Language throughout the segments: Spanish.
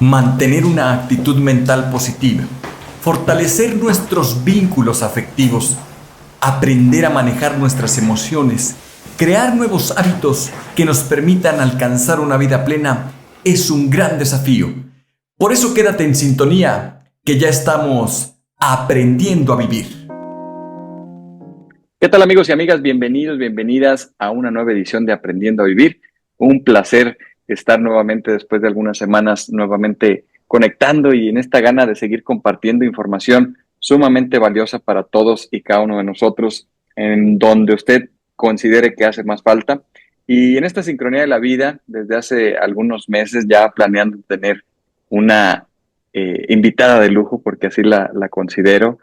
mantener una actitud mental positiva, fortalecer nuestros vínculos afectivos, aprender a manejar nuestras emociones, crear nuevos hábitos que nos permitan alcanzar una vida plena es un gran desafío. Por eso quédate en sintonía, que ya estamos aprendiendo a vivir. ¿Qué tal amigos y amigas? Bienvenidos, bienvenidas a una nueva edición de Aprendiendo a Vivir. Un placer estar nuevamente después de algunas semanas nuevamente conectando y en esta gana de seguir compartiendo información sumamente valiosa para todos y cada uno de nosotros en donde usted considere que hace más falta. Y en esta sincronía de la vida, desde hace algunos meses ya planeando tener una invitada de lujo, porque así la considero,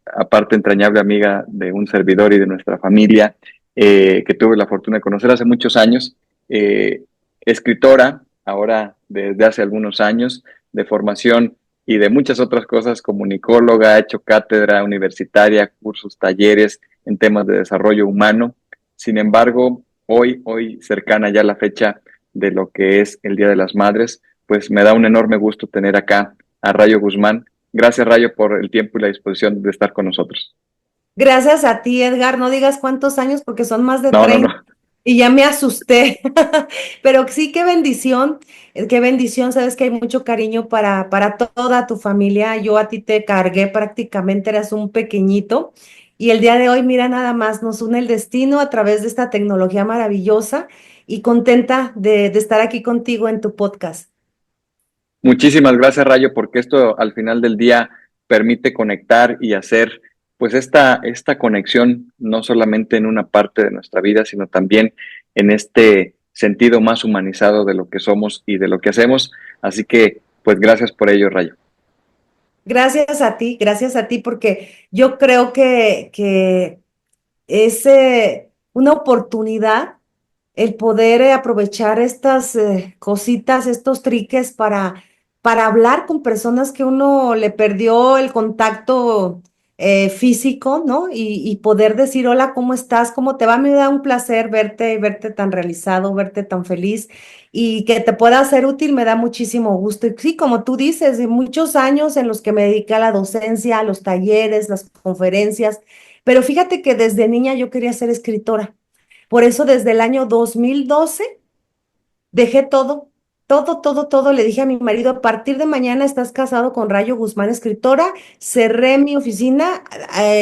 aparte entrañable amiga de un servidor y de nuestra familia, que tuve la fortuna de conocer hace muchos años, eh, escritora, ahora desde hace algunos años, de formación y de muchas otras cosas, comunicóloga, ha hecho cátedra universitaria, cursos, talleres en temas de desarrollo humano. Sin embargo, hoy cercana ya la fecha de lo que es el Día de las Madres, pues me da un enorme gusto tener acá a Rayo Guzmán. Gracias, Rayo, por el tiempo y la disposición de estar con nosotros. Gracias a ti, Edgar. No digas cuántos años porque son más de No, no, no. 30 y ya me asusté. Pero sí, qué bendición. Sabes que hay mucho cariño para toda tu familia. Yo a ti te cargué prácticamente, eras un pequeñito. Y el día de hoy, mira, nada más nos une el destino a través de esta tecnología maravillosa y contenta de estar aquí contigo en tu podcast. Muchísimas gracias, Rayo, porque esto al final del día permite conectar y hacer pues esta conexión no solamente en una parte de nuestra vida, sino también en este sentido más humanizado de lo que somos y de lo que hacemos. Así que, pues gracias por ello, Rayo. Gracias a ti, porque yo creo que es una oportunidad el poder aprovechar estas cositas, estos triques para hablar con personas que uno le perdió el contacto físico, ¿no? Y poder decir, hola, ¿cómo estás? ¿Cómo te va? Me da un placer verte tan realizado, verte tan feliz y que te pueda ser útil, me da muchísimo gusto. Y sí, como tú dices, de muchos años en los que me dediqué a la docencia, a los talleres, las conferencias, pero fíjate que desde niña yo quería ser escritora. Por eso desde el año 2012 dejé todo. Le dije a mi marido, a partir de mañana estás casado con Rayo Guzmán, escritora. Cerré mi oficina,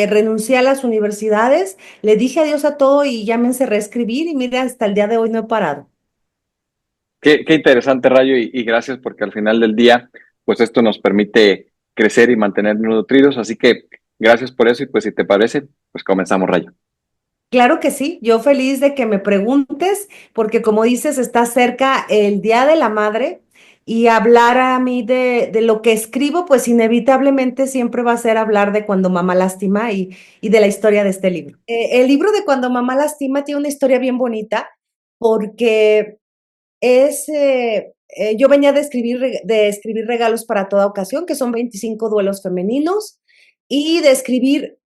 renuncié a las universidades, le dije adiós a todo y ya me encerré a escribir y mira, hasta el día de hoy no he parado. Qué interesante, Rayo, y gracias porque al final del día, pues esto nos permite crecer y mantenernos nutridos. Así que gracias por eso y pues si te parece, pues comenzamos, Rayo. Claro que sí, yo feliz de que me preguntes, porque como dices, está cerca el Día de la Madre y hablar a mí de lo que escribo, pues inevitablemente siempre va a ser hablar de Cuando mamá lastima y de la historia de este libro. El libro de Cuando mamá lastima tiene una historia bien bonita porque yo venía de escribir regalos para toda ocasión, que son 25 duelos femeninos, y de escribir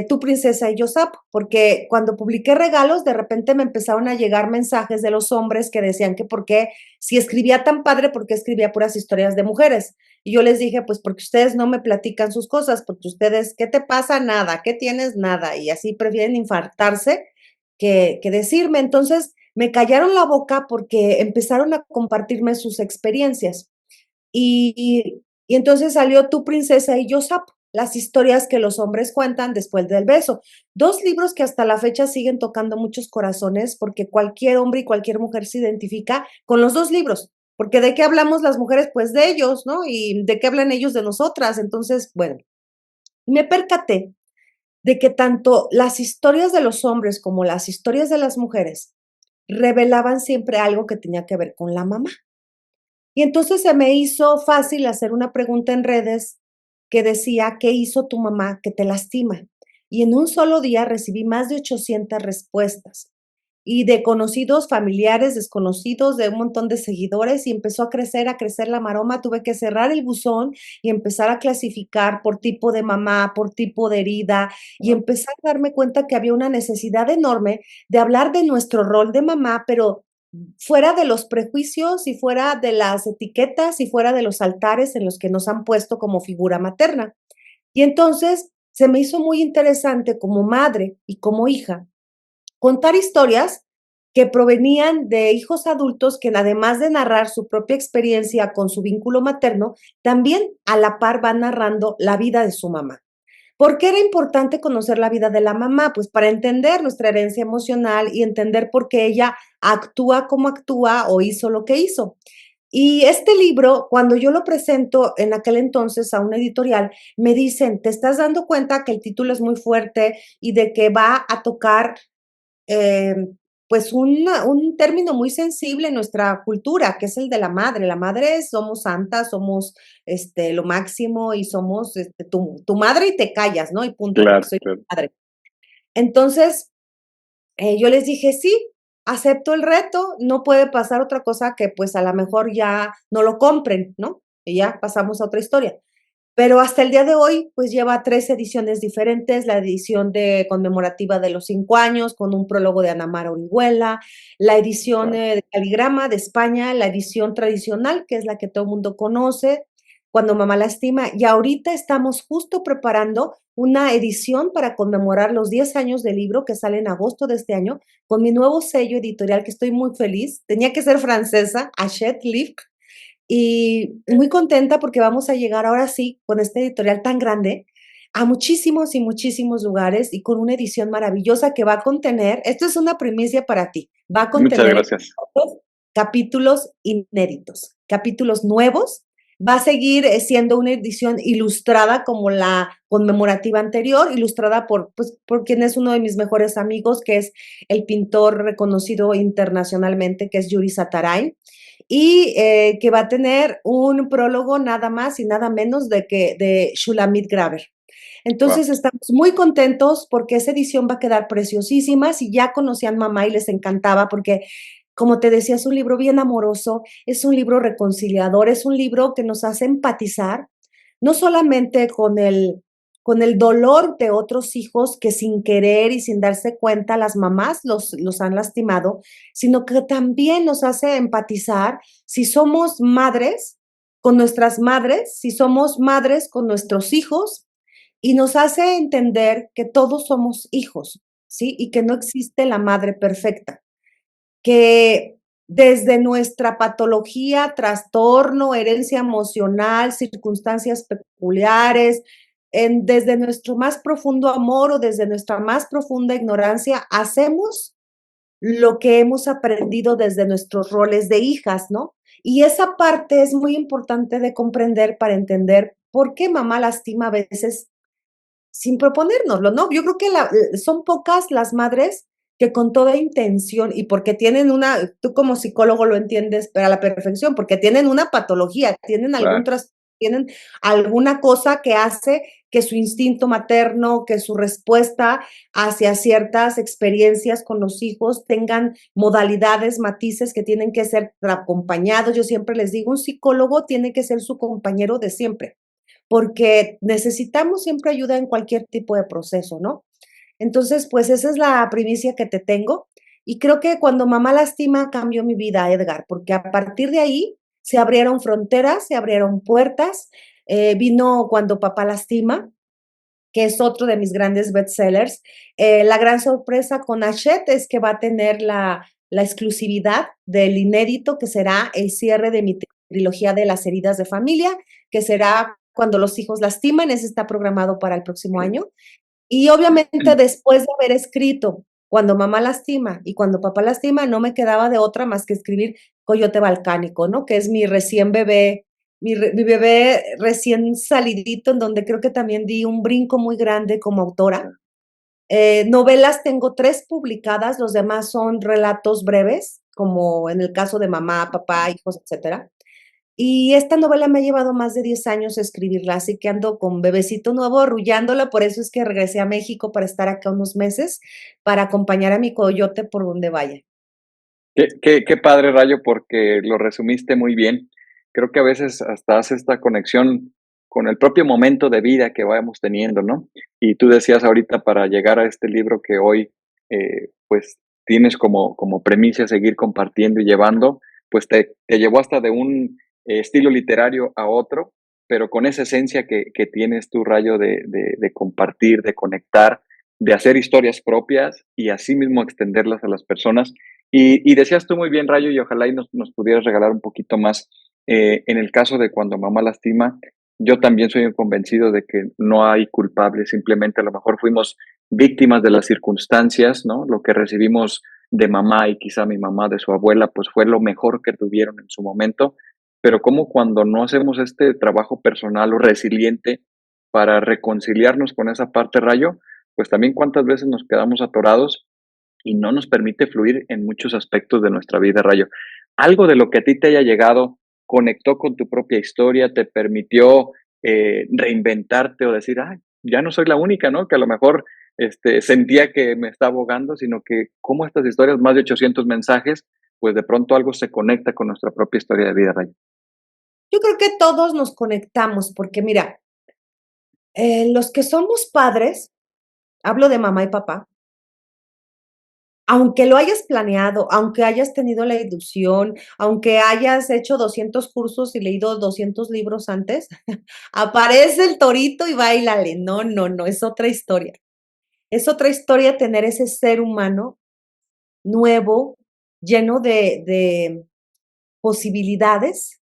Tu princesa y yo sapo, porque cuando publiqué regalos, de repente me empezaron a llegar mensajes de los hombres que decían que por qué, si escribía tan padre, por qué escribía puras historias de mujeres. Y yo les dije, pues porque ustedes no me platican sus cosas, porque ustedes, ¿qué te pasa? Nada, ¿qué tienes? Nada. Y así prefieren infartarse que decirme. Entonces, me callaron la boca porque empezaron a compartirme sus experiencias. Y entonces salió Tu princesa y yo sapo, las historias que los hombres cuentan después del beso. Dos libros que hasta la fecha siguen tocando muchos corazones porque cualquier hombre y cualquier mujer se identifica con los dos libros. Porque de qué hablamos las mujeres, pues de ellos, ¿no? Y de qué hablan ellos de nosotras. Entonces, bueno, me percaté de que tanto las historias de los hombres como las historias de las mujeres revelaban siempre algo que tenía que ver con la mamá. Y entonces se me hizo fácil hacer una pregunta en redes que decía, ¿qué hizo tu mamá que te lastima? Y en un solo día recibí más de 800 respuestas y de conocidos, familiares, desconocidos, de un montón de seguidores y empezó a crecer la maroma. Tuve que cerrar el buzón y empezar a clasificar por tipo de mamá, por tipo de herida y empezar a darme cuenta que había una necesidad enorme de hablar de nuestro rol de mamá, pero fuera de los prejuicios y fuera de las etiquetas y fuera de los altares en los que nos han puesto como figura materna. Y entonces se me hizo muy interesante como madre y como hija contar historias que provenían de hijos adultos que además de narrar su propia experiencia con su vínculo materno, también a la par van narrando la vida de su mamá. ¿Por qué era importante conocer la vida de la mamá? Pues para entender nuestra herencia emocional y entender por qué ella actúa como actúa o hizo lo que hizo. Y este libro, cuando yo lo presento en aquel entonces a una editorial, me dicen, ¿te estás dando cuenta que el título es muy fuerte y de que va a tocar eh, pues un término muy sensible en nuestra cultura, que es el de la madre? La madre somos santas, somos lo máximo y somos tu madre y te callas, ¿no? Y punto, porque Claro, soy tu claro. madre. Entonces, yo les dije, sí, acepto el reto, no puede pasar otra cosa que pues a lo mejor ya no lo compren, ¿no? Y ya pasamos a otra historia. Pero hasta el día de hoy, pues lleva 3 ediciones diferentes, la edición de conmemorativa de los 5 años, con un prólogo de Ana Mara Orihuela, la edición, Wow. de Caligrama de España, la edición tradicional, que es la que todo el mundo conoce, Cuando mamá lastima, y ahorita estamos justo preparando una edición para conmemorar los 10 años del libro que sale en agosto de este año, con mi nuevo sello editorial, que estoy muy feliz. Tenía que ser francesa, Hachette Livre, y muy contenta porque vamos a llegar ahora sí, con esta editorial tan grande, a muchísimos y muchísimos lugares y con una edición maravillosa que va a contener, esto es una primicia para ti, va a Muchas contener gracias. capítulos inéditos, capítulos nuevos. Va a seguir siendo una edición ilustrada como la conmemorativa anterior, ilustrada por quien es uno de mis mejores amigos, que es el pintor reconocido internacionalmente, que es Yuri Sataray, y que va a tener un prólogo nada más y nada menos de Shulamit Graver. Wow. Entonces estamos muy contentos porque esa edición va a quedar preciosísima. Si ya conocían mamá y les encantaba, porque como te decía, es un libro bien amoroso, es un libro reconciliador, es un libro que nos hace empatizar, no solamente con el dolor de otros hijos que sin querer y sin darse cuenta las mamás los han lastimado, sino que también nos hace empatizar si somos madres con nuestras madres, si somos madres con nuestros hijos, y nos hace entender que todos somos hijos, ¿sí? Y que no existe la madre perfecta, que desde nuestra patología, trastorno, herencia emocional, circunstancias peculiares, desde nuestro más profundo amor o desde nuestra más profunda ignorancia, hacemos lo que hemos aprendido desde nuestros roles de hijas, ¿no? Y esa parte es muy importante de comprender para entender por qué mamá lastima a veces sin proponérnoslo, ¿no? Yo creo que son pocas las madres que con toda intención y porque tienen tú como psicólogo lo entiendes pero a la perfección, porque tienen una patología, Claro. tienen alguna cosa que hace que su instinto materno, que su respuesta hacia ciertas experiencias con los hijos tengan modalidades, matices que tienen que ser acompañados. Yo siempre les digo, un psicólogo tiene que ser su compañero de siempre, porque necesitamos siempre ayuda en cualquier tipo de proceso, ¿no? Entonces, pues esa es la primicia que te tengo. Y creo que cuando mamá lastima cambió mi vida, Edgar, porque a partir de ahí se abrieron fronteras, se abrieron puertas. Vino Cuando papá lastima, que es otro de mis grandes bestsellers. La gran sorpresa con Hachette es que va a tener la exclusividad del inédito, que será el cierre de mi trilogía de las heridas de familia, que será Cuando los hijos lastiman, ese está programado para el próximo Ok. año. Y obviamente después de haber escrito Cuando mamá lastima y Cuando papá lastima, no me quedaba de otra más que escribir Coyote Balcánico, ¿no? Que es mi recién bebé, mi bebé recién salidito, en donde creo que también di un brinco muy grande como autora. Novelas tengo 3 publicadas, los demás son relatos breves, como en el caso de mamá, papá, hijos, etcétera. Y esta novela me ha llevado más de 10 años escribirla, así que ando con bebecito nuevo arrullándola, por eso es que regresé a México para estar acá unos meses, para acompañar a mi coyote por donde vaya. Qué padre, Rayo, porque lo resumiste muy bien. Creo que a veces hasta hace esta conexión con el propio momento de vida que vamos teniendo, ¿no? Y tú decías ahorita para llegar a este libro que hoy, pues, tienes como premisa seguir compartiendo y llevando, pues te llevó hasta de un estilo literario a otro, pero con esa esencia que tienes tu Rayo de compartir, de conectar, de hacer historias propias y así mismo extenderlas a las personas. Y decías tú muy bien, Rayo, y ojalá y nos pudieras regalar un poquito más. En el caso de cuando mamá lastima, yo también soy un convencido de que no hay culpables, simplemente a lo mejor fuimos víctimas de las circunstancias, ¿no? Lo que recibimos de mamá y quizá mi mamá de su abuela, pues fue lo mejor que tuvieron en su momento, pero como cuando no hacemos este trabajo personal o resiliente para reconciliarnos con esa parte, Rayo, pues también cuántas veces nos quedamos atorados y no nos permite fluir en muchos aspectos de nuestra vida, Rayo. Algo de lo que a ti te haya llegado conectó con tu propia historia, te permitió reinventarte o decir, ah, ya no soy la única, ¿no? Que a lo mejor sentía que me estaba ahogando, sino que como estas historias, más de 800 mensajes, pues de pronto algo se conecta con nuestra propia historia de vida, Rayo. Yo creo que todos nos conectamos, porque mira, los que somos padres, hablo de mamá y papá, aunque lo hayas planeado, aunque hayas tenido la ilusión, aunque hayas hecho 200 cursos y leído 200 libros antes, aparece el torito y báilale. No, no, no, es otra historia. Es otra historia tener ese ser humano nuevo, lleno de posibilidades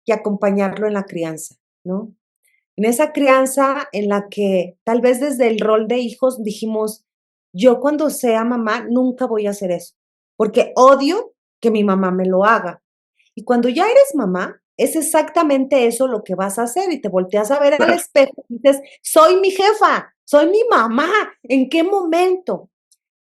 y acompañarlo en la crianza, ¿no? En esa crianza en la que tal vez desde el rol de hijos dijimos, yo cuando sea mamá nunca voy a hacer eso, porque odio que mi mamá me lo haga. Y cuando ya eres mamá, es exactamente eso lo que vas a hacer y te volteas a ver al Claro. espejo y dices, soy mi jefa, soy mi mamá, ¿en qué momento?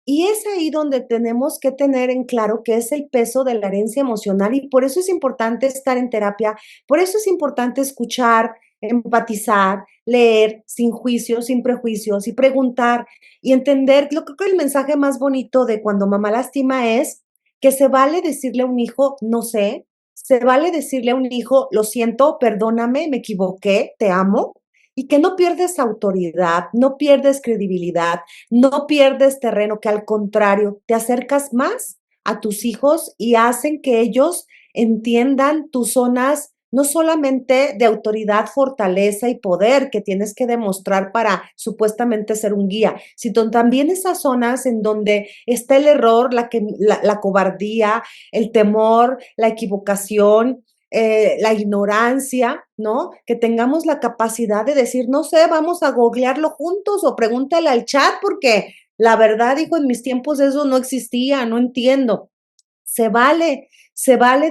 Y es ahí donde tenemos que tener en claro que es el peso de la herencia emocional y por eso es importante estar en terapia, por eso es importante escuchar, empatizar, leer sin juicios, sin prejuicios y preguntar y entender. Yo creo que el mensaje más bonito de cuando mamá lastima es que se vale decirle a un hijo, no sé, se vale decirle a un hijo, lo siento, perdóname, me equivoqué, te amo, y que no pierdes autoridad, no pierdes credibilidad, no pierdes terreno, que al contrario, te acercas más a tus hijos y hacen que ellos entiendan tus zonas no solamente de autoridad, fortaleza y poder que tienes que demostrar para supuestamente ser un guía, sino también esas zonas en donde está el error, la cobardía, el temor, la equivocación, la ignorancia, ¿no? Que tengamos la capacidad de decir, no sé, vamos a googlearlo juntos o pregúntale al chat porque la verdad, dijo, en mis tiempos eso no existía, no entiendo. Se vale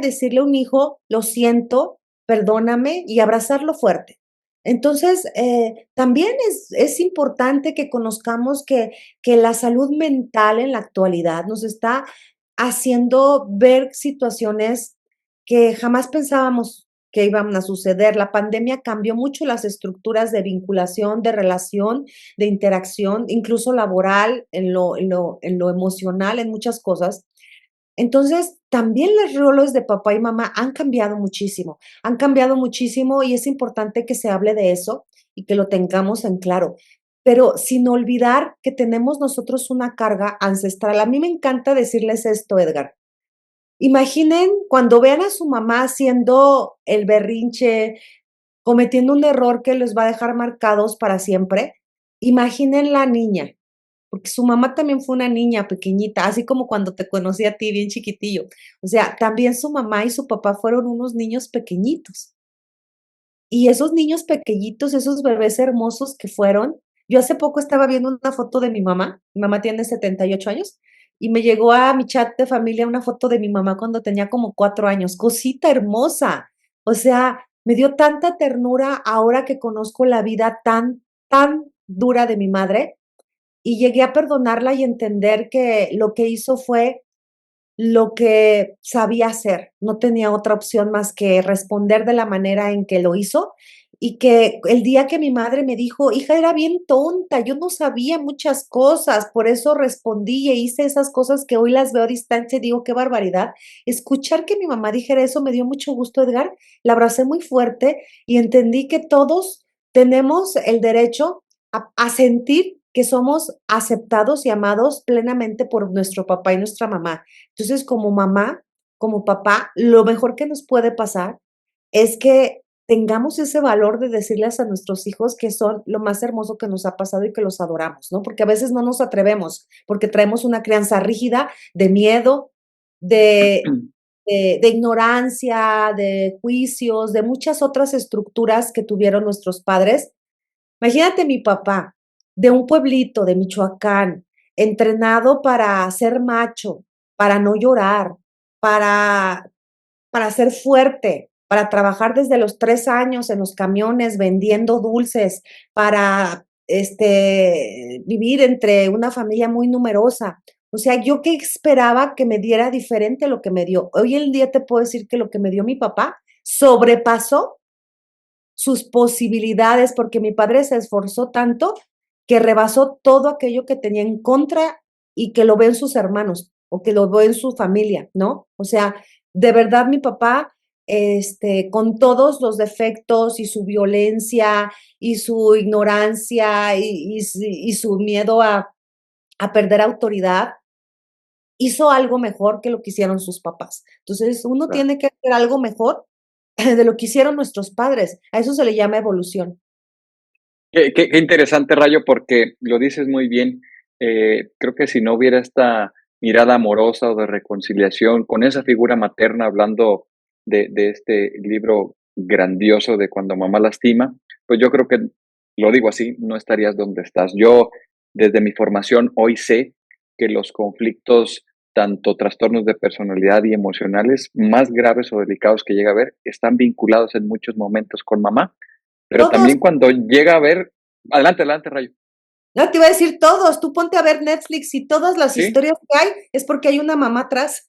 decirle a un hijo, lo siento, perdóname y abrazarlo fuerte. Entonces, también es importante que conozcamos que la salud mental en la actualidad nos está haciendo ver situaciones que jamás pensábamos que iban a suceder. La pandemia cambió mucho las estructuras de vinculación, de relación, de interacción, incluso laboral, en lo emocional, en muchas cosas. Entonces, también los roles de papá y mamá han cambiado muchísimo y es importante que se hable de eso y que lo tengamos en claro, pero sin olvidar que tenemos nosotros una carga ancestral. A mí me encanta decirles esto, Edgar. Imaginen cuando vean a su mamá haciendo el berrinche, cometiendo un error que les va a dejar marcados para siempre. Imaginen la niña, porque su mamá también fue una niña pequeñita, así como cuando te conocí a ti bien chiquitillo. O sea, también su mamá y su papá fueron unos niños pequeñitos. Y esos niños pequeñitos, esos bebés hermosos que fueron, yo hace poco estaba viendo una foto de mi mamá tiene 78 años, y me llegó a mi chat de familia una foto de mi mamá cuando tenía como 4 años, cosita hermosa. O sea, me dio tanta ternura ahora que conozco la vida tan, tan dura de mi madre, y llegué a perdonarla y entender que lo que hizo fue lo que sabía hacer. No tenía otra opción más que responder de la manera en que lo hizo y que el día que mi madre me dijo, hija, era bien tonta, yo no sabía muchas cosas, por eso respondí e hice esas cosas que hoy las veo a distancia y digo, qué barbaridad. Escuchar que mi mamá dijera eso me dio mucho gusto, Edgar. La abracé muy fuerte y entendí que todos tenemos el derecho a sentir que somos aceptados y amados plenamente por nuestro papá y nuestra mamá. Entonces, como mamá, como papá, lo mejor que nos puede pasar es que tengamos ese valor de decirles a nuestros hijos que son lo más hermoso que nos ha pasado y que los adoramos, ¿no? Porque a veces no nos atrevemos, porque traemos una crianza rígida de miedo, de, de ignorancia, de juicios, de muchas otras estructuras que tuvieron nuestros padres. Imagínate mi papá, de un pueblito de Michoacán, entrenado para ser macho, para no llorar, para ser fuerte, para trabajar desde los 3 años en los camiones vendiendo dulces, para, vivir entre una familia muy numerosa. O sea, ¿yo qué esperaba que me diera diferente a lo que me dio? Hoy en día te puedo decir que lo que me dio mi papá sobrepasó sus posibilidades, porque mi padre se esforzó tanto que rebasó todo aquello que tenía en contra y que lo ve en sus hermanos o que lo ve en su familia, ¿no? O sea, de verdad mi papá, con todos los defectos y su violencia y su ignorancia y su miedo a perder autoridad, hizo algo mejor que lo que hicieron sus papás. Entonces, uno Claro. tiene que hacer algo mejor de lo que hicieron nuestros padres. A eso se le llama evolución. Qué interesante, Rayo, porque lo dices muy bien. Creo que si no hubiera esta mirada amorosa o de reconciliación con esa figura materna, hablando de este libro grandioso de Cuando mamá lastima, pues yo creo que, lo digo así, no estarías donde estás. Yo, desde mi formación, hoy sé que los conflictos, tanto trastornos de personalidad y emocionales, más graves o delicados que llega a haber, están vinculados en muchos momentos con mamá, pero Todos, también cuando llega a ver, adelante, adelante, Rayo. no te iba a decir todos, tú ponte a ver Netflix y todas las Sí, historias que hay es porque hay una mamá atrás.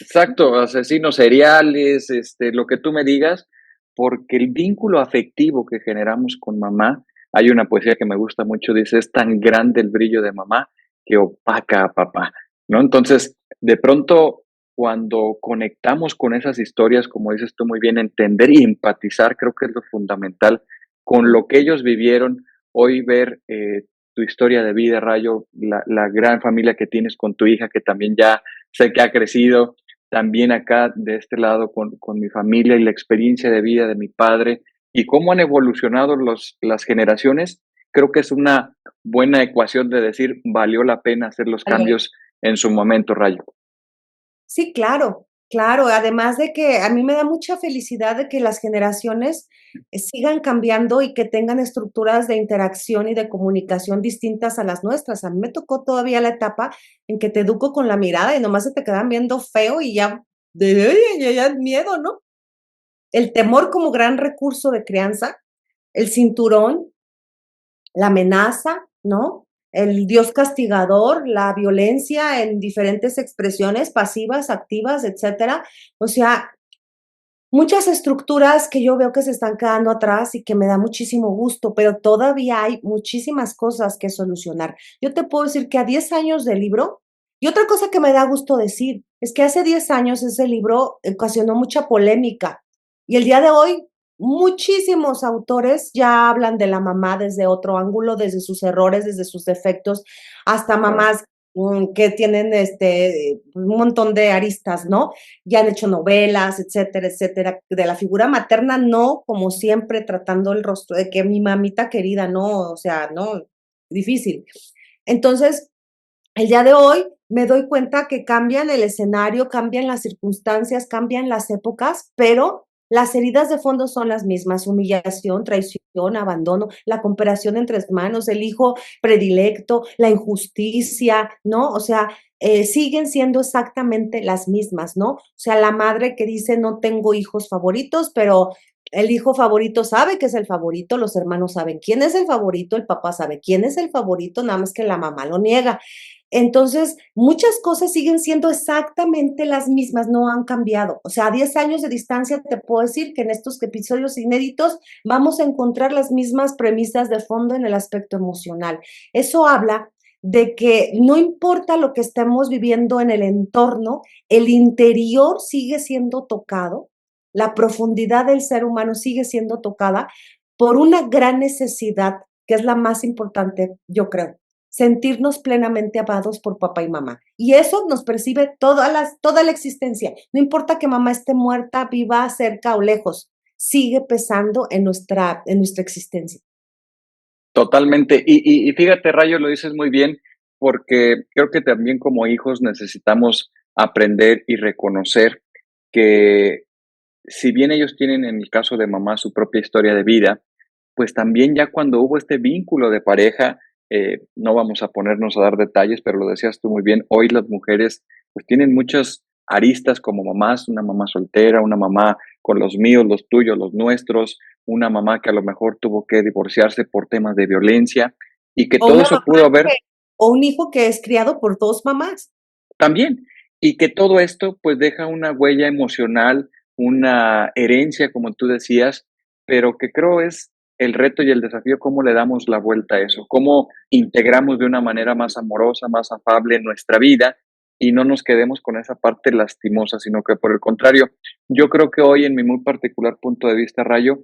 exacto, asesinos seriales, lo que tú me digas, porque el vínculo afectivo que generamos con mamá, hay una poesía que me gusta mucho, dice, es tan grande el brillo de mamá que opaca a papá, ¿no? Entonces, de pronto, cuando conectamos con esas historias, como dices tú muy bien, entender y empatizar, creo que es lo fundamental con lo que ellos vivieron, hoy ver tu historia de vida, Rayo, la gran familia que tienes con tu hija, que también ya sé que ha crecido, también acá de este lado con mi familia y la experiencia de vida de mi padre y cómo han evolucionado las generaciones, creo que es una buena ecuación de decir, valió la pena hacer los cambios en su momento, Rayo. Sí, claro, claro. Además de que a mí me da mucha felicidad de que las generaciones sigan cambiando y que tengan estructuras de interacción y de comunicación distintas a las nuestras. A mí me tocó todavía la etapa en que te educo con la mirada y nomás se te quedan viendo feo y ya, ya miedo, ¿no? El temor como gran recurso de crianza, el cinturón, la amenaza, ¿no? El Dios castigador, la violencia en diferentes expresiones pasivas, activas, etcétera. O sea, muchas estructuras que yo veo que se están quedando atrás y que me da muchísimo gusto, pero todavía hay muchísimas cosas que solucionar. Yo te puedo decir que a 10 años del libro, y otra cosa que me da gusto decir, es que hace 10 años ese libro ocasionó mucha polémica y el día de hoy muchísimos autores ya hablan de la mamá desde otro ángulo, desde sus errores, desde sus defectos, hasta Claro. mamás que tienen un montón de aristas, ¿no? Ya han hecho novelas, etcétera, etcétera. De la figura materna, no, como siempre, tratando el rostro de que mi mamita querida, no, o sea, no, difícil. Entonces, el día de hoy me doy cuenta que cambian el escenario, cambian las circunstancias, cambian las épocas, pero las heridas de fondo son las mismas: humillación, traición, abandono, la comparación entre hermanos, el hijo predilecto, la injusticia, ¿no? O sea, siguen siendo exactamente las mismas, ¿no? O sea, la madre que dice no tengo hijos favoritos, pero el hijo favorito sabe que es el favorito, los hermanos saben quién es el favorito, el papá sabe quién es el favorito, nada más que la mamá lo niega. Entonces, muchas cosas siguen siendo exactamente las mismas, no han cambiado. O sea, a 10 años de distancia te puedo decir que en estos episodios inéditos vamos a encontrar las mismas premisas de fondo en el aspecto emocional. Eso habla de que no importa lo que estemos viviendo en el entorno, el interior sigue siendo tocado, la profundidad del ser humano sigue siendo tocada por una gran necesidad, que es la más importante, yo creo. sentirnos plenamente amados por papá y mamá. Y eso nos percibe toda la existencia. No importa que mamá esté muerta, viva, cerca o lejos, sigue pesando en nuestra existencia. Totalmente. Y fíjate, Rayo, lo dices muy bien, porque creo que también como hijos necesitamos aprender y reconocer que si bien ellos tienen, en el caso de mamá, su propia historia de vida, pues también ya cuando hubo este vínculo de pareja, no vamos a ponernos a dar detalles, pero lo decías tú muy bien, hoy las mujeres pues tienen muchas aristas como mamás, una mamá soltera, una mamá con los míos, los tuyos, los nuestros, una mamá que a lo mejor tuvo que divorciarse por temas de violencia y que O todo una eso mamá pudo haber o un hijo que es criado por 2 mamás. también, y que todo esto, pues, deja una huella emocional, una herencia, como tú decías, pero que creo es el reto y el desafío, cómo le damos la vuelta a eso, cómo integramos de una manera más amorosa, más afable nuestra vida y no nos quedemos con esa parte lastimosa, sino que por el contrario, yo creo que hoy en mi muy particular punto de vista, Rayo,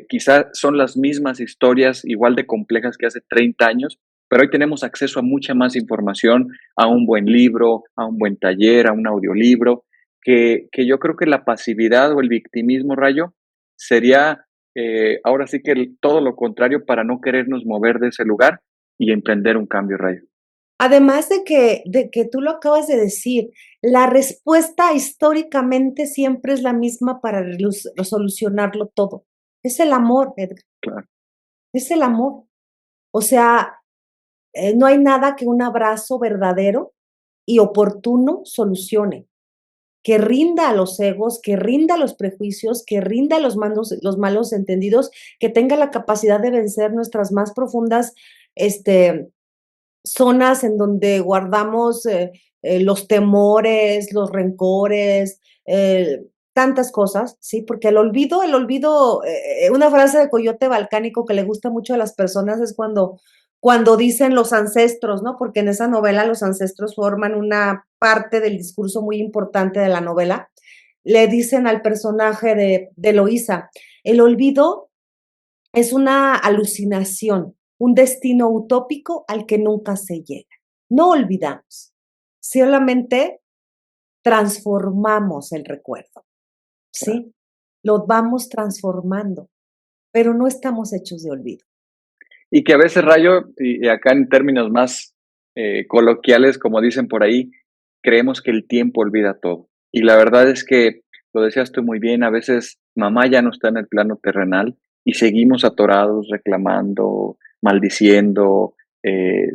quizá son las mismas historias igual de complejas que hace 30 años, pero hoy tenemos acceso a mucha más información, a un buen libro, a un buen taller, a un audiolibro, que yo creo que la pasividad o el victimismo, Rayo, sería ahora sí que todo lo contrario para no querernos mover de ese lugar y emprender un cambio, Rayo. Además de que tú lo acabas de decir, la respuesta históricamente siempre es la misma para resolucionarlo todo. Es el amor, Edgar, Claro, es el amor. O sea, no hay nada que un abrazo verdadero y oportuno solucione, que rinda a los egos, que rinda a los prejuicios, que rinda a los malos entendidos, que tenga la capacidad de vencer nuestras más profundas, este, zonas en donde guardamos los temores, los rencores, tantas cosas, ¿sí? Porque una frase de Coyote Balcánico que le gusta mucho a las personas es cuando dicen los ancestros, ¿no? Porque en esa novela los ancestros forman una parte del discurso muy importante de la novela. Le dicen al personaje de Eloísa, el olvido es una alucinación, un destino utópico al que nunca se llega. No olvidamos, solamente transformamos el recuerdo, claro. ¿sí? Lo vamos transformando, pero no estamos hechos de olvido. Y que a veces, Rayo, y acá en términos más coloquiales, como dicen por ahí, creemos que el tiempo olvida todo. Y la verdad es que, lo decías tú muy bien, a veces mamá ya no está en el plano terrenal y seguimos atorados, reclamando, maldiciendo,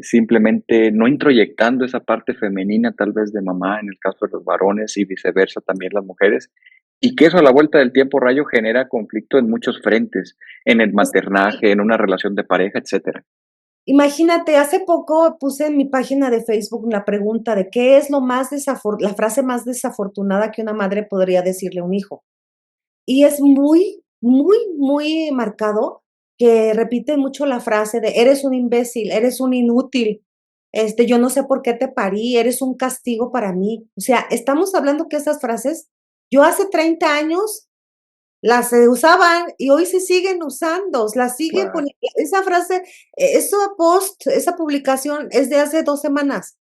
simplemente no introyectando esa parte femenina tal vez de mamá, en el caso de los varones y viceversa también las mujeres. Y que eso a la vuelta del tiempo, Rayo, genera conflicto en muchos frentes, en el Pues sí, maternaje, en una relación de pareja, etcétera. imagínate, hace poco puse en mi página de Facebook la pregunta de qué es la frase más desafortunada que una madre podría decirle a un hijo. Y es muy, muy, muy marcado que repite mucho la frase de eres un imbécil, eres un inútil, yo no sé por qué te parí, eres un castigo para mí. O sea, estamos hablando que esas frases, yo hace 30 años las usaban y hoy se siguen usando, las siguen Claro, poniendo. Esa frase, esa publicación es de hace 2 semanas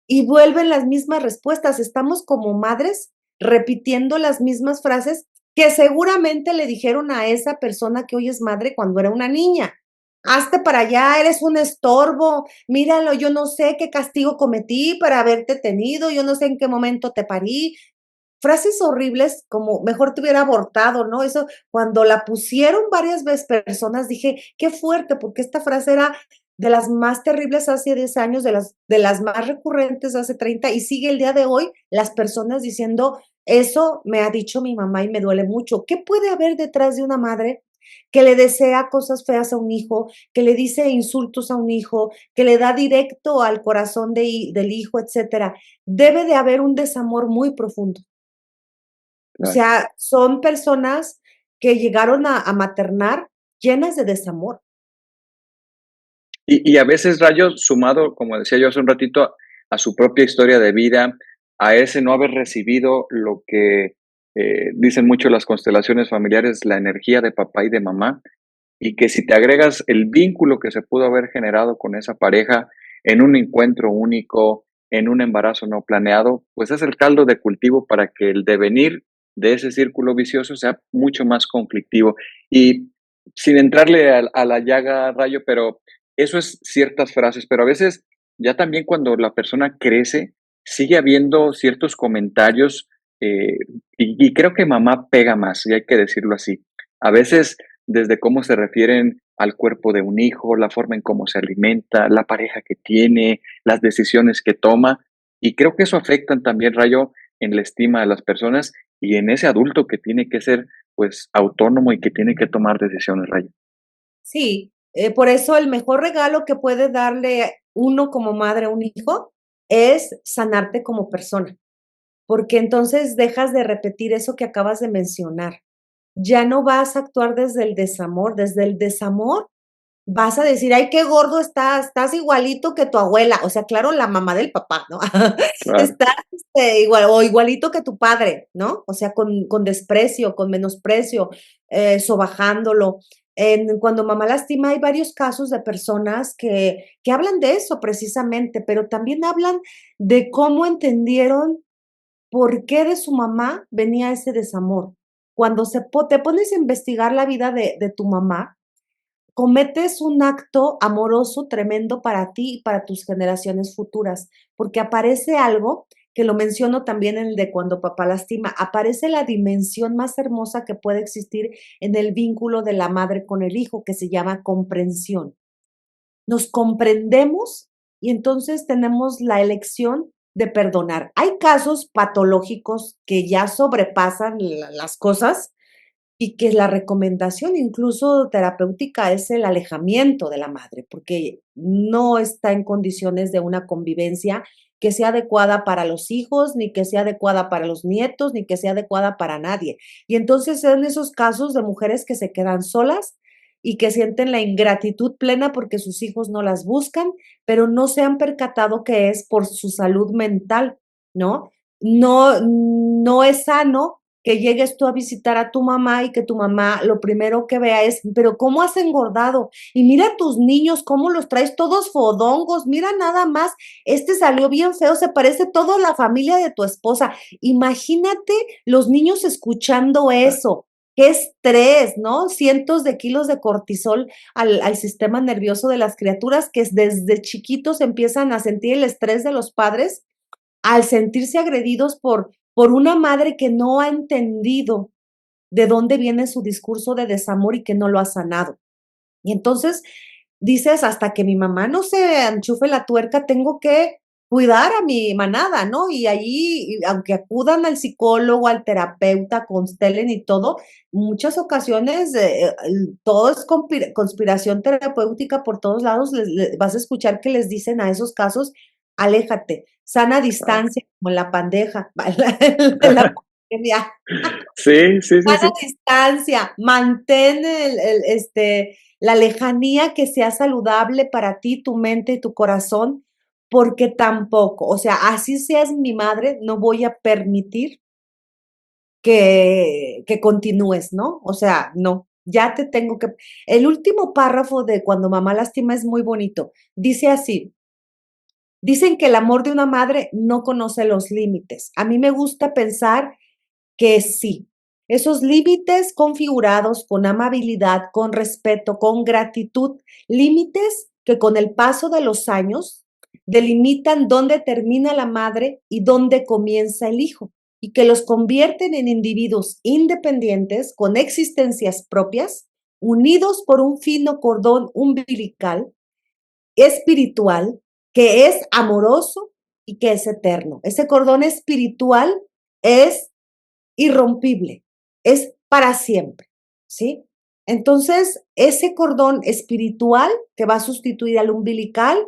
y vuelven las mismas respuestas. Estamos como madres repitiendo las mismas frases que seguramente le dijeron a esa persona que hoy es madre cuando era una niña. Hazte para allá, eres un estorbo, míralo, yo no sé qué castigo cometí para haberte tenido, yo no sé en qué momento te parí. Frases horribles como mejor te hubiera abortado, ¿no? Eso, cuando la pusieron varias veces personas, dije, qué fuerte, porque esta frase era de las más terribles hace 10 años, de las más recurrentes hace 30 y sigue el día de hoy las personas diciendo, eso me ha dicho mi mamá y me duele mucho. ¿Qué puede haber detrás de una madre que le desea cosas feas a un hijo, que le dice insultos a un hijo, que le da directo al corazón del hijo, etcétera? Debe de haber un desamor muy profundo. O claro. sea, son personas que llegaron a maternar llenas de desamor. Y a veces, Rayo, sumado, como decía yo hace un ratito, a su propia historia de vida, a ese no haber recibido lo que dicen mucho las constelaciones familiares, la energía de papá y de mamá, y que si te agregas el vínculo que se pudo haber generado con esa pareja en un encuentro único, en un embarazo no planeado, pues es el caldo de cultivo para que el devenir de ese círculo vicioso sea mucho más conflictivo. Y sin entrarle a la llaga, Rayo, pero eso es ciertas frases, pero a veces ya también cuando la persona crece, sigue habiendo ciertos comentarios y creo que mamá pega más, y hay que decirlo así. A veces desde cómo se refieren al cuerpo de un hijo, la forma en cómo se alimenta, la pareja que tiene, las decisiones que toma. Y creo que eso afecta también, Rayo, en la estima de las personas y en ese adulto que tiene que ser, pues, autónomo y que tiene que tomar decisiones, Rayo. Sí, por eso el mejor regalo que puede darle uno como madre a un hijo es sanarte como persona, porque entonces dejas de repetir eso que acabas de mencionar. Ya no vas a actuar desde el desamor vas a decir: "Ay, qué gordo estás, estás igualito que tu abuela", o sea, claro, la mamá del papá, ¿no? Claro. Estás, igual o igualito que tu padre, ¿no? O sea, con desprecio, con menosprecio, sobajándolo. Cuando mamá lastima, hay varios casos de personas que hablan de eso precisamente, pero también hablan de cómo entendieron por qué de su mamá venía ese desamor. Cuando te pones a investigar la vida de tu mamá, cometes un acto amoroso tremendo para ti y para tus generaciones futuras, porque aparece algo que lo menciono también en el de cuando papá lastima, aparece la dimensión más hermosa que puede existir en el vínculo de la madre con el hijo, que se llama comprensión. Nos comprendemos y entonces tenemos la elección de perdonar. Hay casos patológicos que ya sobrepasan las cosas y que la recomendación, incluso terapéutica, es el alejamiento de la madre, porque no está en condiciones de una convivencia que sea adecuada para los hijos, ni que sea adecuada para los nietos, ni que sea adecuada para nadie. Y entonces son esos casos de mujeres que se quedan solas y que sienten la ingratitud plena porque sus hijos no las buscan, pero no se han percatado que es por su salud mental, ¿no? No es sano que llegues tú a visitar a tu mamá y que tu mamá lo primero que vea es, pero ¿cómo has engordado? Y mira a tus niños, cómo los traes todos fodongos, mira nada más, este salió bien feo, se parece toda la familia de tu esposa. Imagínate los niños escuchando eso. Qué estrés, ¿no? Cientos de kilos de cortisol al sistema nervioso de las criaturas que desde chiquitos empiezan a sentir el estrés de los padres al sentirse agredidos por una madre que no ha entendido de dónde viene su discurso de desamor y que no lo ha sanado. Y entonces dices, hasta que mi mamá no se enchufe la tuerca, tengo que cuidar a mi manada, ¿no? Y allí, aunque acudan al psicólogo, al terapeuta, constelen y todo, muchas ocasiones todo es conspiración terapéutica por todos lados. Vas a escuchar que les dicen a esos casos, aléjate, sana Claro. distancia, como la pandeja, la pandemia. Sí, sí, sí, Sana sí. distancia, mantén la lejanía que sea saludable para ti, tu mente y tu corazón, porque tampoco, o sea, así seas mi madre, no voy a permitir que continúes, ¿no? O sea, no, ya te tengo que. El último párrafo de Cuando mamá lastima es muy bonito. Dice así: dicen que el amor de una madre no conoce los límites. A mí me gusta pensar que sí. Esos límites configurados con amabilidad, con respeto, con gratitud, límites que con el paso de los años delimitan dónde termina la madre y dónde comienza el hijo, y que los convierten en individuos independientes con existencias propias, unidos por un fino cordón umbilical, espiritual, que es amoroso y que es eterno. Ese cordón espiritual es irrompible, es para siempre, ¿sí? Entonces, ese cordón espiritual que va a sustituir al umbilical,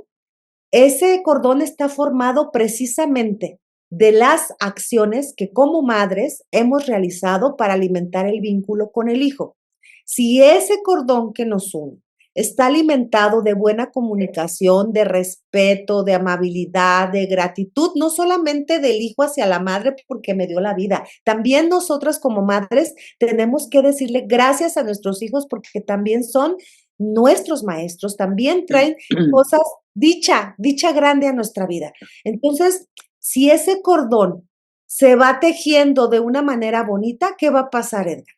ese cordón está formado precisamente de las acciones que como madres hemos realizado para alimentar el vínculo con el hijo. Si ese cordón que nos une está alimentado de buena comunicación, de respeto, de amabilidad, de gratitud, no solamente del hijo hacia la madre porque me dio la vida. También nosotras como madres tenemos que decirle gracias a nuestros hijos porque también son nuestros maestros, también traen cosas, dicha grande a nuestra vida. Entonces, si ese cordón se va tejiendo de una manera bonita, ¿qué va a pasar, Edgar?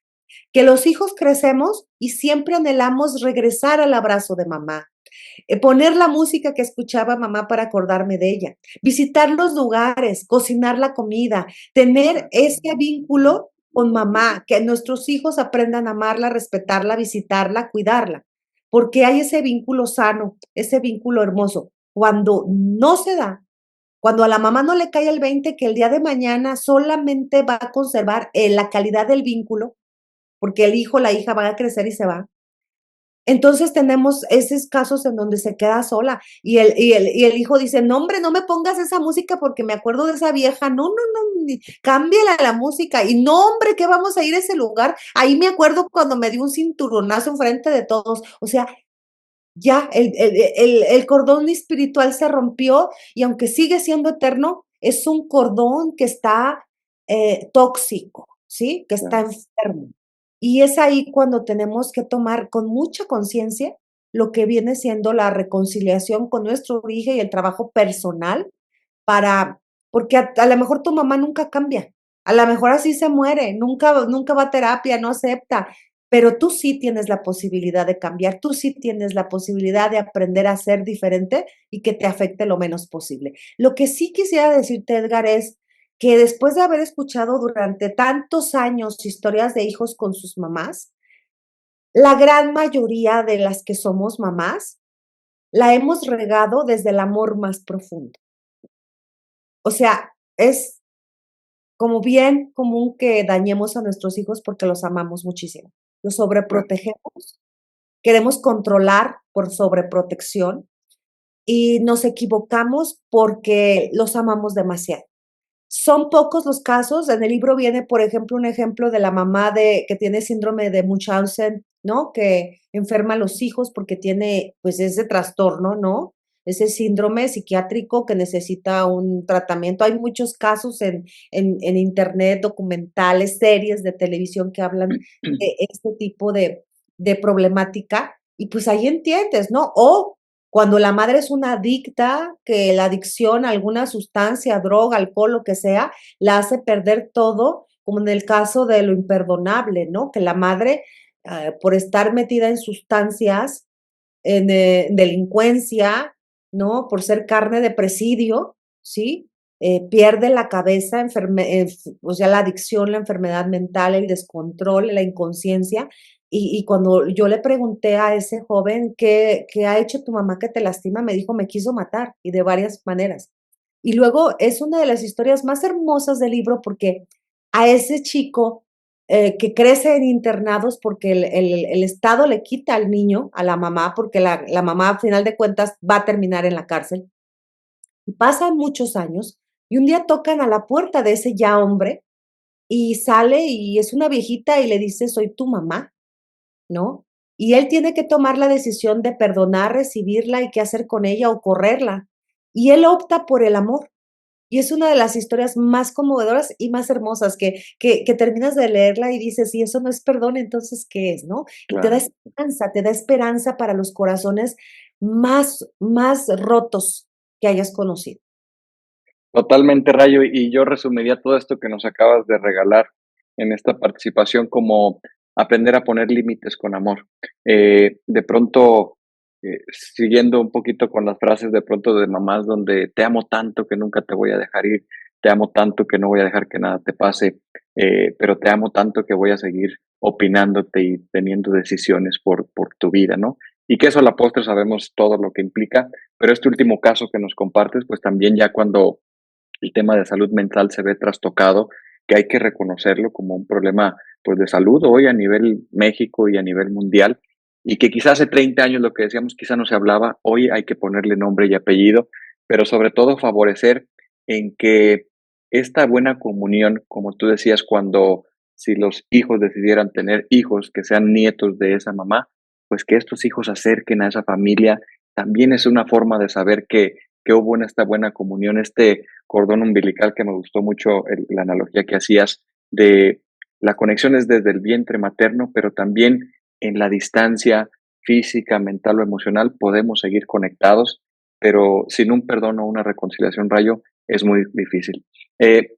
Que los hijos crecemos y siempre anhelamos regresar al abrazo de mamá, poner la música que escuchaba mamá para acordarme de ella, visitar los lugares, cocinar la comida, tener ese vínculo con mamá, que nuestros hijos aprendan a amarla, respetarla, visitarla, cuidarla, porque hay ese vínculo sano, ese vínculo hermoso. Cuando no se da, cuando a la mamá no le cae el 20 que el día de mañana solamente va a conservar la calidad del vínculo, porque el hijo, la hija van a crecer y se va. Entonces tenemos esos casos en donde se queda sola y el hijo dice, no hombre, no me pongas esa música porque me acuerdo de esa vieja, no, cámbiala la música y no hombre, que vamos a ir a ese lugar, ahí me acuerdo cuando me dio un cinturonazo enfrente de todos, o sea, ya el cordón espiritual se rompió y aunque sigue siendo eterno, es un cordón que está tóxico, ¿sí? Que está enfermo. Y es ahí cuando tenemos que tomar con mucha conciencia lo que viene siendo la reconciliación con nuestro origen y el trabajo personal para, porque a lo mejor tu mamá nunca cambia, a lo mejor así se muere, nunca va a terapia, no acepta, pero tú sí tienes la posibilidad de cambiar, tú sí tienes la posibilidad de aprender a ser diferente y que te afecte lo menos posible. Lo que sí quisiera decirte, Edgar, es que después de haber escuchado durante tantos años historias de hijos con sus mamás, la gran mayoría de las que somos mamás la hemos regado desde el amor más profundo. O sea, es como bien común que dañemos a nuestros hijos porque los amamos muchísimo. Los sobreprotegemos, queremos controlar por sobreprotección y nos equivocamos porque los amamos demasiado. Son pocos los casos. En el libro viene, por ejemplo, un ejemplo de la mamá que tiene síndrome de Munchausen, ¿no? Que enferma a los hijos porque tiene, pues, ese trastorno, ¿no? Ese síndrome psiquiátrico que necesita un tratamiento. Hay muchos casos en internet, documentales, series de televisión que hablan de este tipo de problemática y pues ahí entiendes, ¿no? O cuando la madre es una adicta, que la adicción a alguna sustancia, droga, alcohol, lo que sea, la hace perder todo, como en el caso de lo imperdonable, ¿no? Que la madre, por estar metida en sustancias, en delincuencia, ¿no? Por ser carne de presidio, ¿sí? Pierde la cabeza, o sea, la adicción, la enfermedad mental, el descontrol, la inconsciencia. Y cuando yo le pregunté a ese joven, ¿qué ha hecho tu mamá que te lastima? Me dijo, me quiso matar y de varias maneras. Y luego es una de las historias más hermosas del libro porque a ese chico que crece en internados porque el Estado le quita al niño, a la mamá, porque la mamá a final de cuentas va a terminar en la cárcel. Y pasan muchos años y un día tocan a la puerta de ese ya hombre y sale y es una viejita y le dice, soy tu mamá, ¿no? Y él tiene que tomar la decisión de perdonar, recibirla y qué hacer con ella o correrla. Y él opta por el amor. Y es una de las historias más conmovedoras y más hermosas que terminas de leerla y dices, si eso no es perdón, entonces, ¿qué es, no? Y Claro. te da esperanza para los corazones más rotos que hayas conocido. Totalmente, Rayo, y yo resumiría todo esto que nos acabas de regalar en esta participación como aprender a poner límites con amor. De pronto, siguiendo un poquito con las frases de pronto de mamás donde te amo tanto que nunca te voy a dejar ir, te amo tanto que no voy a dejar que nada te pase, pero te amo tanto que voy a seguir opinándote y teniendo decisiones por tu vida, ¿no? Y que eso a la postre sabemos todo lo que implica, pero este último caso que nos compartes, pues también ya cuando el tema de salud mental se ve trastocado, que hay que reconocerlo como un problema pues de salud hoy a nivel México y a nivel mundial, y que quizás hace 30 años lo que decíamos quizá no se hablaba, hoy hay que ponerle nombre y apellido, pero sobre todo favorecer en que esta buena comunión, como tú decías, cuando si los hijos decidieran tener hijos que sean nietos de esa mamá, pues que estos hijos se acerquen a esa familia, también es una forma de saber que hubo en esta buena comunión, este cordón umbilical que me gustó mucho la analogía que hacías de la conexión es desde el vientre materno, pero también en la distancia física, mental o emocional podemos seguir conectados, pero sin un perdón o una reconciliación, Rayo, es muy difícil.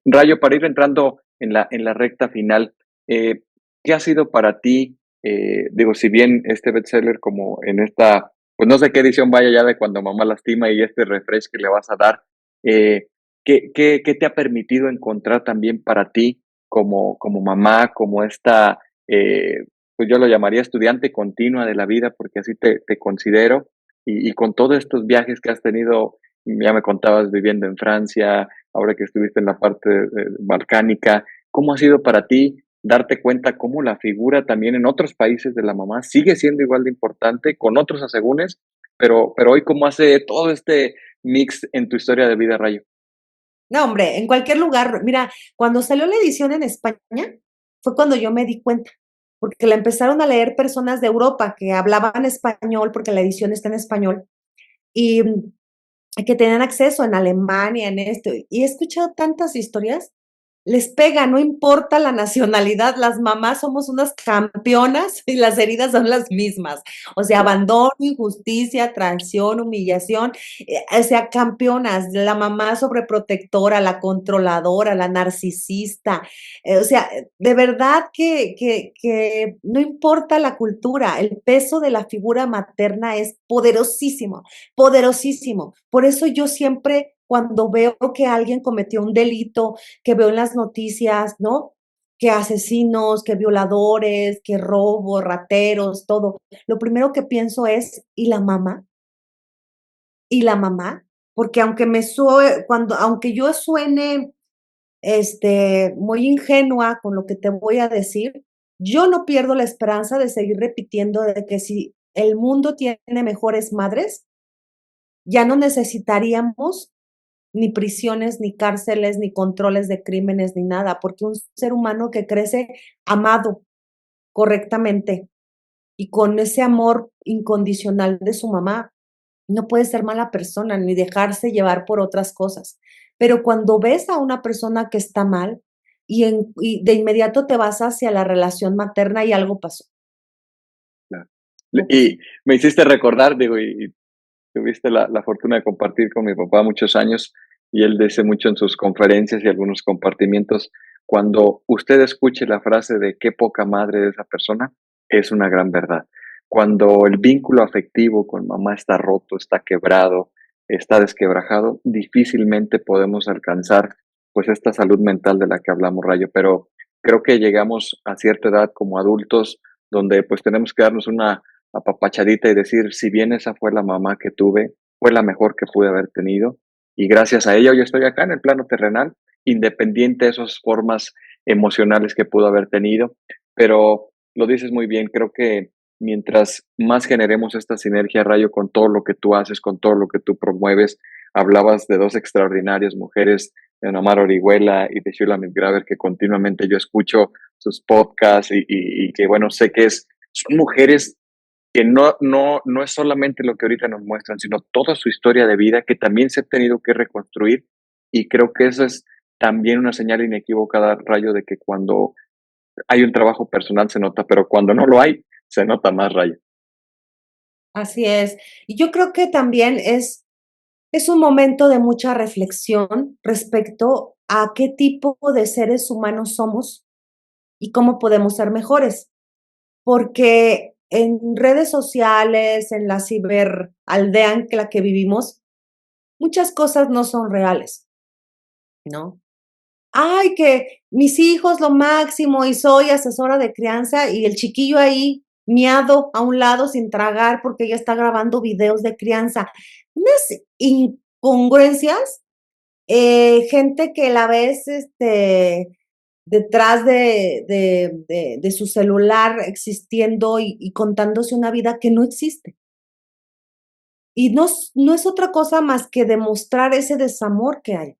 Rayo, para ir entrando en la recta final, ¿qué ha sido para ti? Digo, si bien este bestseller como en esta, pues no sé qué edición vaya ya de Cuando mamá lastima y este refresh que le vas a dar, eh, ¿qué te ha permitido encontrar también para ti como mamá, como esta, pues yo lo llamaría estudiante continua de la vida, porque así te considero, y con todos estos viajes que has tenido, ya me contabas viviendo en Francia, ahora que estuviste en la parte balcánica, ¿cómo ha sido para ti darte cuenta cómo la figura también en otros países de la mamá sigue siendo igual de importante, con otros asegúnes, pero hoy cómo hace todo este mix en tu historia de vida, Rayo? No, hombre, en cualquier lugar. Mira, cuando salió la edición en España, fue cuando yo me di cuenta, porque la empezaron a leer personas de Europa que hablaban español, porque la edición está en español, y que tenían acceso en Alemania, en esto. Y he escuchado tantas historias, les pega, no importa la nacionalidad, las mamás somos unas campeonas y las heridas son las mismas. O sea, Claro. abandono, injusticia, traición, humillación, o sea, campeonas, la mamá sobreprotectora, la controladora, la narcisista. O sea, de verdad que no importa la cultura, el peso de la figura materna es poderosísimo, poderosísimo. Por eso yo siempre, cuando veo que alguien cometió un delito, que veo en las noticias, ¿no? Que asesinos, que violadores, que robos, rateros, todo. Lo primero que pienso es, ¿y la mamá? ¿Y la mamá? Porque aunque yo suene, muy ingenua con lo que te voy a decir, yo no pierdo la esperanza de seguir repitiendo de que si el mundo tiene mejores madres, ya no necesitaríamos ni prisiones, ni cárceles, ni controles de crímenes, ni nada, porque un ser humano que crece amado correctamente y con ese amor incondicional de su mamá, no puede ser mala persona ni dejarse llevar por otras cosas. Pero cuando ves a una persona que está mal y de inmediato te vas hacia la relación materna y algo pasó, Claro. algo pasó. Y me hiciste recordar, digo, y tuviste la fortuna de compartir con mi papá muchos años y él dice mucho en sus conferencias y algunos compartimientos, cuando usted escuche la frase de qué poca madre de esa persona, es una gran verdad. Cuando el vínculo afectivo con mamá está roto, está quebrado, está desquebrajado, difícilmente podemos alcanzar pues esta salud mental de la que hablamos, Rayo, pero creo que llegamos a cierta edad como adultos donde pues tenemos que darnos una apapachadita y decir, si bien esa fue la mamá que tuve, fue la mejor que pude haber tenido y gracias a ella hoy estoy acá en el plano terrenal, independiente de esas formas emocionales que pudo haber tenido, pero lo dices muy bien, creo que mientras más generemos esta sinergia, Rayo, con todo lo que tú haces, con todo lo que tú promueves, hablabas de dos extraordinarias mujeres, de Namar Orihuela y de Sheila Midgraver, que continuamente yo escucho sus podcasts y que, bueno, sé que son mujeres que no es solamente lo que ahorita nos muestran, sino toda su historia de vida que también se ha tenido que reconstruir y creo que eso es también una señal inequívoca, Rayo, de que cuando hay un trabajo personal se nota, pero cuando no lo hay, se nota más, Rayo. Así es. Y yo creo que también es un momento de mucha reflexión respecto a qué tipo de seres humanos somos y cómo podemos ser mejores. Porque en redes sociales, en la ciberaldea en la que vivimos, muchas cosas no son reales, ¿no? Ay, que mis hijos lo máximo y soy asesora de crianza y el chiquillo ahí miado a un lado sin tragar porque ella está grabando videos de crianza. Unas incongruencias, gente que la ves, detrás de su celular existiendo y contándose una vida que no existe. Y no es otra cosa más que demostrar ese desamor que hay.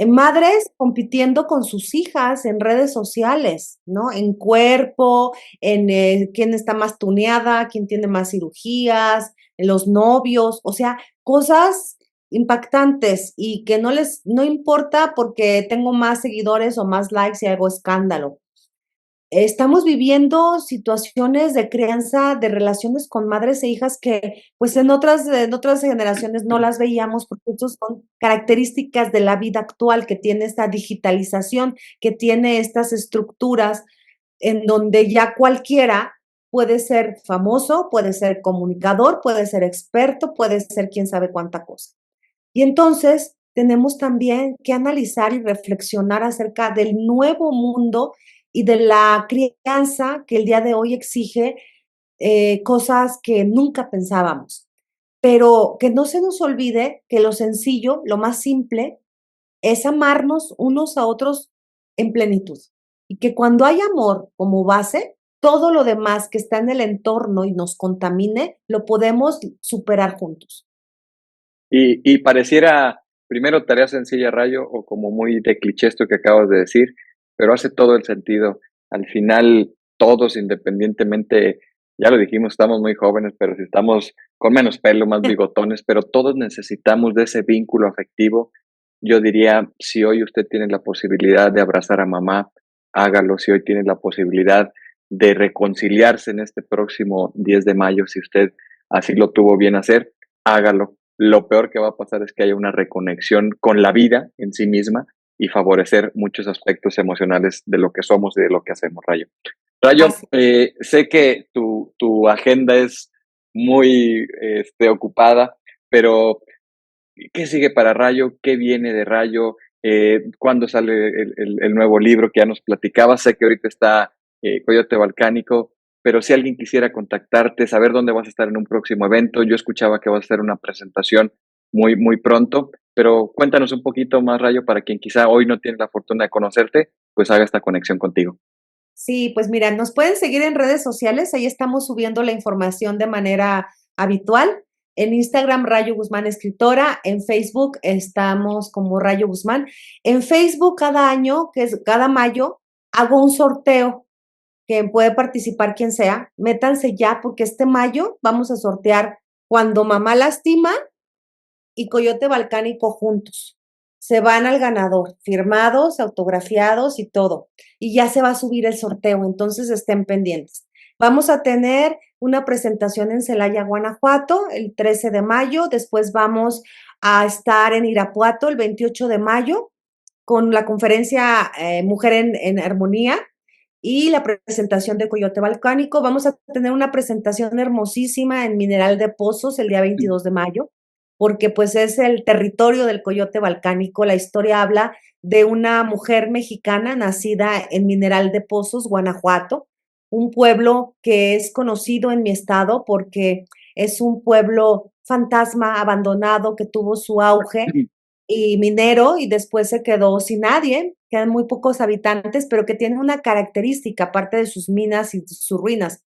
madres compitiendo con sus hijas en redes sociales, ¿no? En cuerpo, en quién está más tuneada, quién tiene más cirugías, en los novios, o sea, cosas impactantes y que no importa porque tengo más seguidores o más likes y hago escándalo. Estamos viviendo situaciones de crianza, de relaciones con madres e hijas que, pues, en otras generaciones no las veíamos, porque esas son características de la vida actual, que tiene esta digitalización, que tiene estas estructuras en donde ya cualquiera puede ser famoso, puede ser comunicador, puede ser experto, puede ser quién sabe cuánta cosa. Y entonces tenemos también que analizar y reflexionar acerca del nuevo mundo y de la crianza que el día de hoy exige cosas que nunca pensábamos. Pero que no se nos olvide que lo sencillo, lo más simple, es amarnos unos a otros en plenitud. Y que cuando hay amor como base, todo lo demás que está en el entorno y nos contamine, lo podemos superar juntos. Y pareciera primero tarea sencilla, Rayo, o como muy de cliché esto que acabas de decir, pero hace todo el sentido. Al final, todos, independientemente, ya lo dijimos, estamos muy jóvenes, pero si estamos con menos pelo, más bigotones, pero todos necesitamos de ese vínculo afectivo. Yo diría, si hoy usted tiene la posibilidad de abrazar a mamá, hágalo. Si hoy tiene la posibilidad de reconciliarse en este próximo 10 de mayo, si usted así lo tuvo bien hacer, hágalo. Lo peor que va a pasar es que haya una reconexión con la vida en sí misma y favorecer muchos aspectos emocionales de lo que somos y de lo que hacemos, Rayo. Rayo, Así. sé que tu agenda es muy ocupada, pero ¿qué sigue para Rayo? ¿Qué viene de Rayo? ¿Cuándo sale el nuevo libro que ya nos platicabas? Sé que ahorita está Coyote Balcánico, pero si alguien quisiera contactarte, saber dónde vas a estar en un próximo evento, yo escuchaba que vas a hacer una presentación muy, muy pronto, pero cuéntanos un poquito más, Rayo, para quien quizá hoy no tiene la fortuna de conocerte, pues haga esta conexión contigo. Sí, pues mira, nos pueden seguir en redes sociales, ahí estamos subiendo la información de manera habitual. En Instagram, Rayo Guzmán Escritora, en Facebook estamos como Rayo Guzmán. En Facebook cada año, que es cada mayo, hago un sorteo que puede participar quien sea. Métanse ya porque este mayo vamos a sortear Cuando Mamá Lastima y Coyote Balcánico juntos. Se van al ganador, firmados, autografiados y todo. Y ya se va a subir el sorteo, entonces estén pendientes. Vamos a tener una presentación en Celaya, Guanajuato, el 13 de mayo. Después vamos a estar en Irapuato el 28 de mayo con la conferencia Mujer en Armonía y la presentación de Coyote Balcánico. Vamos a tener una presentación hermosísima en Mineral de Pozos el día 22 de mayo porque pues es el territorio del coyote balcánico. La historia habla de una mujer mexicana nacida en Mineral de Pozos, Guanajuato, un pueblo que es conocido en mi estado porque es un pueblo fantasma abandonado que tuvo su auge y minero y después se quedó sin nadie, quedan muy pocos habitantes, pero que tiene una característica aparte de sus minas y sus ruinas.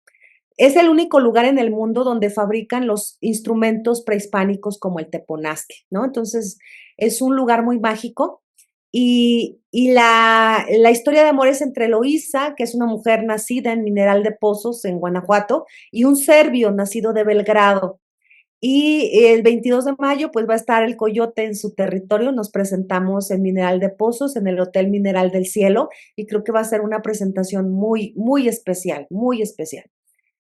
Es el único lugar en el mundo donde fabrican los instrumentos prehispánicos como el teponazque, ¿no? Entonces, es un lugar muy mágico. Y la historia de amor es entre Eloísa, que es una mujer nacida en Mineral de Pozos, en Guanajuato, y un serbio nacido de Belgrado. Y el 22 de mayo, pues va a estar el coyote en su territorio. Nos presentamos en Mineral de Pozos, en el Hotel Mineral del Cielo, y creo que va a ser una presentación muy, muy especial, muy especial.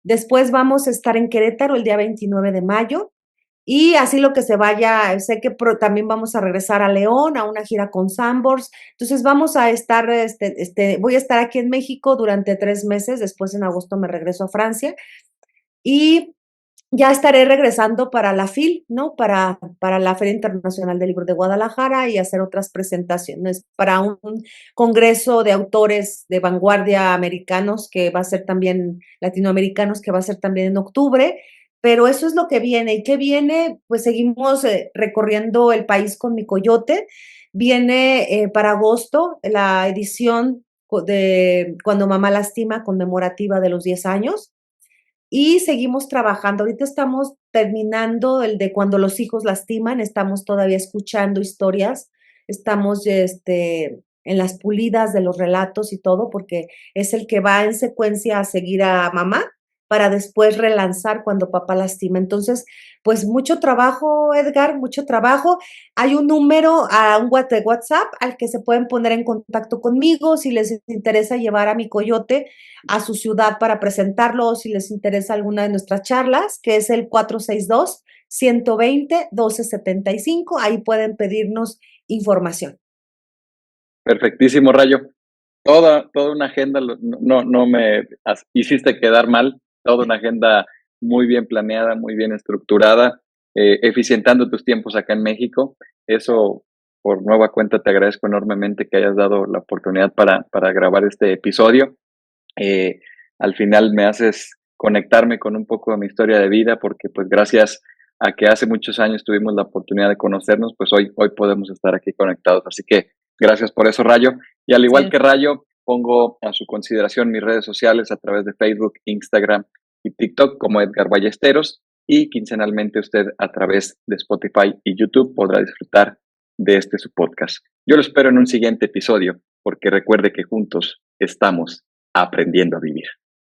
Después vamos a estar en Querétaro el día 29 de mayo y así lo que se vaya, sé que también vamos a regresar a León a una gira con Sambors. Entonces vamos a estar, voy a estar aquí en México durante 3 meses, después en agosto me regreso a Francia y ya estaré regresando para la FIL, ¿no? Para la Feria Internacional del Libro de Guadalajara y hacer otras presentaciones para un congreso de autores de vanguardia americanos que va a ser también latinoamericanos, que va a ser también en octubre. Pero eso es lo que viene. ¿Y qué viene? Pues seguimos recorriendo el país con mi coyote. Viene para agosto la edición de Cuando Mamá Lastima, conmemorativa de los 10 años y seguimos trabajando. Ahorita estamos terminando el de Cuando los hijos lastiman, estamos todavía escuchando historias, estamos en las pulidas de los relatos y todo, porque es el que va en secuencia a seguir a mamá para después relanzar cuando papá lastima. Entonces, pues mucho trabajo, Edgar, mucho trabajo. Hay un número de WhatsApp al que se pueden poner en contacto conmigo si les interesa llevar a mi coyote a su ciudad para presentarlo, o si les interesa alguna de nuestras charlas, que es el 462-120-1275. Ahí pueden pedirnos información. Perfectísimo, Rayo. Toda una agenda, no me hiciste quedar mal, toda una agenda muy bien planeada, muy bien estructurada, eficientando tus tiempos acá en México. Eso, por nueva cuenta, te agradezco enormemente que hayas dado la oportunidad para grabar este episodio. Al final me haces conectarme con un poco de mi historia de vida, porque pues gracias a que hace muchos años tuvimos la oportunidad de conocernos, pues hoy podemos estar aquí conectados. Así que gracias por eso, Rayo. Y al igual Sí. que Rayo, pongo a su consideración mis redes sociales a través de Facebook, Instagram y TikTok como Edgar Ballesteros, y quincenalmente usted a través de Spotify y YouTube podrá disfrutar de su podcast. Yo lo espero en un siguiente episodio, porque recuerde que juntos estamos aprendiendo a vivir.